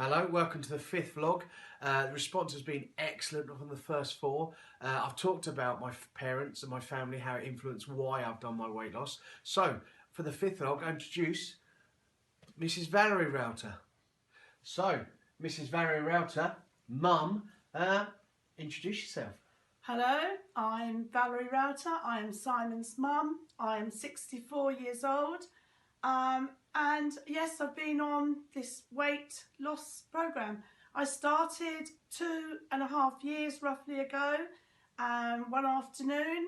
Hello, welcome to the fifth vlog. The response has been excellent from the first four. I've talked about my parents and my family, how it influenced why I've done my weight loss. So, for the fifth vlog, I introduce Mrs. Valerie Router. So, Mrs. Valerie Router, Mum, introduce yourself. Hello, I'm Valerie Router. I am Simon's mum. I am 64 years old. And yes, I've been on this weight loss program. I started 2.5 years roughly ago. One afternoon,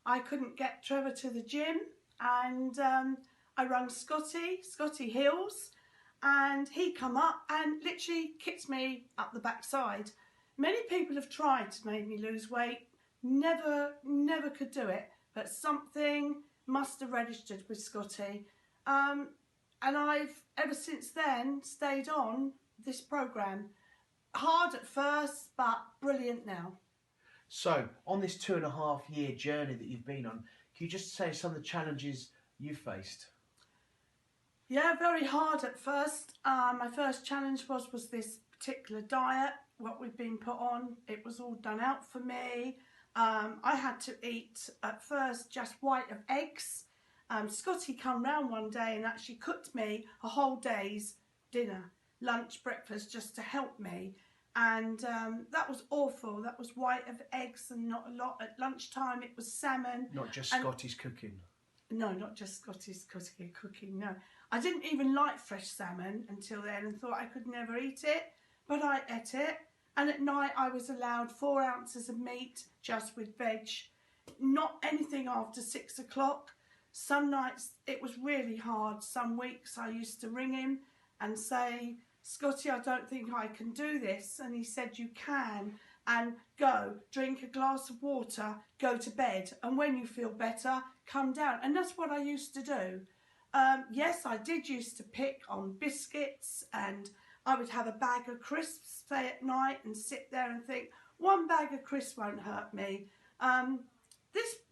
I couldn't get Trevor to the gym, and I rang Scotty Hills, and he come up and literally kicked me up the backside. Many people have tried to make me lose weight, never could do it, but something must have registered with Scotty. And I've, ever since then, stayed on this program. Hard at first, but brilliant now. So, on this 2.5 year journey that you've been on, can you just say some of the challenges you faced? Yeah, very hard at first. My first challenge was this particular diet, what we've been put on. It was all done out for me. I had to eat at first just white of eggs. Scotty come round one day and actually cooked me a whole day's dinner, lunch, breakfast, just to help me. And that was awful. That was white of eggs and not a lot. At lunchtime it was salmon. Not just Scotty's cooking. No, not just Scotty's cooking, no. I didn't even like fresh salmon until then and thought I could never eat it, but I ate it. And at night I was allowed 4 ounces of meat just with veg, not anything after 6 o'clock. Some nights it was really hard. Some weeks I used to ring him and say, Scotty, I don't think I can do this. And he said, you can, and go, drink a glass of water, go to bed, and when you feel better, come down. And that's what I used to do. Yes, I did used to pick on biscuits, and I would have a bag of crisps, say at night, and sit there and think, one bag of crisps won't hurt me.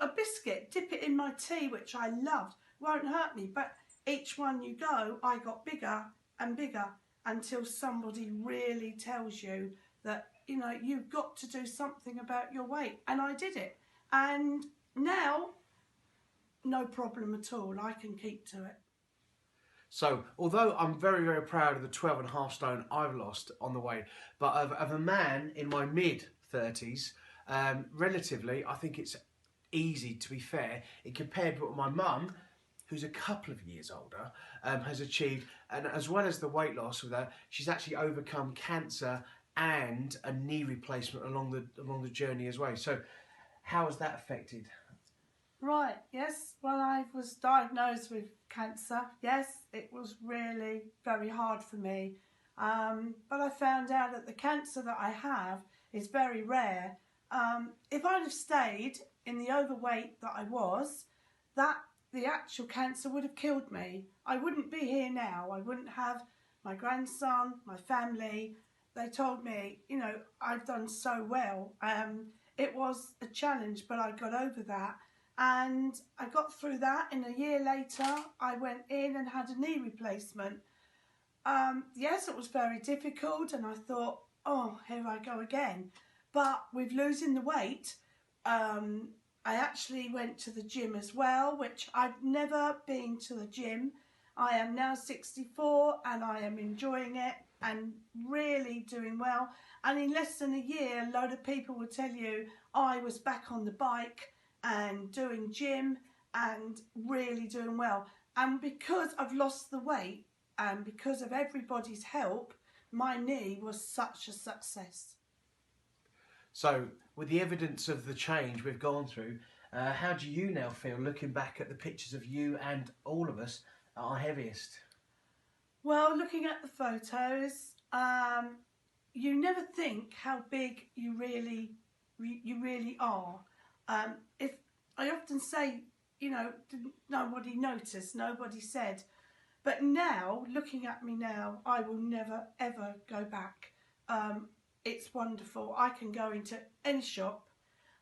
A biscuit, dip it in my tea, which I loved, won't hurt me. But each one you go, I got bigger and bigger until somebody really tells you that, you know, you've got to do something about your weight. And I did it. And now, no problem at all. I can keep to it. So, although I'm very, very proud of the 12.5 stone I've lost on the way, but of a man in my mid-30s, relatively, I think it's easy, to be fair, in compared with what my mum, who's a couple of years older, has achieved. And as well as the weight loss with her, she's actually overcome cancer and a knee replacement along the journey as well. So, how has that affected? Right, yes, well, I was diagnosed with cancer. Yes, it was really very hard for me. But I found out that the cancer that I have is very rare. If I'd have stayed in the overweight that I was, the actual cancer would have killed me. I wouldn't be here now. I wouldn't have my grandson, my family. They told me, you know, I've done so well. It was a challenge, but I got over that. And I got through that. And a year later, I went in and had a knee replacement. Yes, it was very difficult, and I thought, oh, here I go again. But with losing the weight, I actually went to the gym as well, which I've never been to the gym. I am now 64 and I am enjoying it and really doing well. And in less than a year, a load of people will tell you I was back on the bike and doing gym and really doing well. And because I've lost the weight and because of everybody's help, my knee was such a success. So, with the evidence of the change we've gone through, how do you now feel looking back at the pictures of you and all of us at our heaviest? Well, looking at the photos, you never think how big you really are. If I often say, you know, nobody noticed, nobody said, but now, looking at me now, I will never ever go back. It's wonderful. I can go into any shop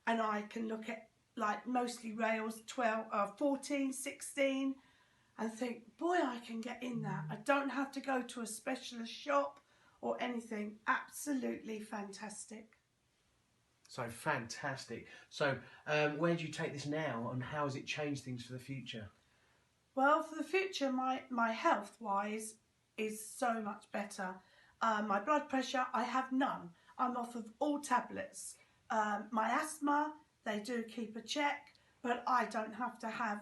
and I can look at like mostly rails 14, 16 and think, boy, I can get in that. I don't have to go to a specialist shop or anything. Absolutely fantastic. So fantastic. So where do you take this now, and how has it changed things for the future? Well, for the future, my health-wise is so much better. My blood pressure, I have none. I'm off of all tablets. My asthma, they do keep a check, but I don't have to have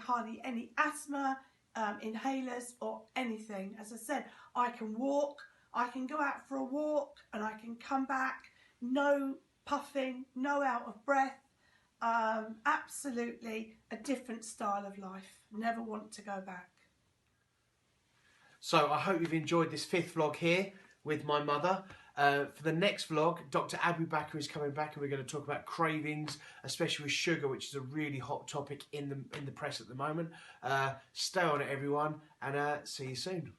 hardly any asthma inhalers or anything. As I said, I can walk, I can go out for a walk and I can come back, no puffing, no out of breath. Absolutely a different style of life. Never want to go back. So I hope you've enjoyed this 5th vlog here with my mother. For the next vlog, Dr. Abu Bakr is coming back, and we're going to talk about cravings, especially with sugar, which is a really hot topic in the press at the moment. Stay on it, everyone, and see you soon.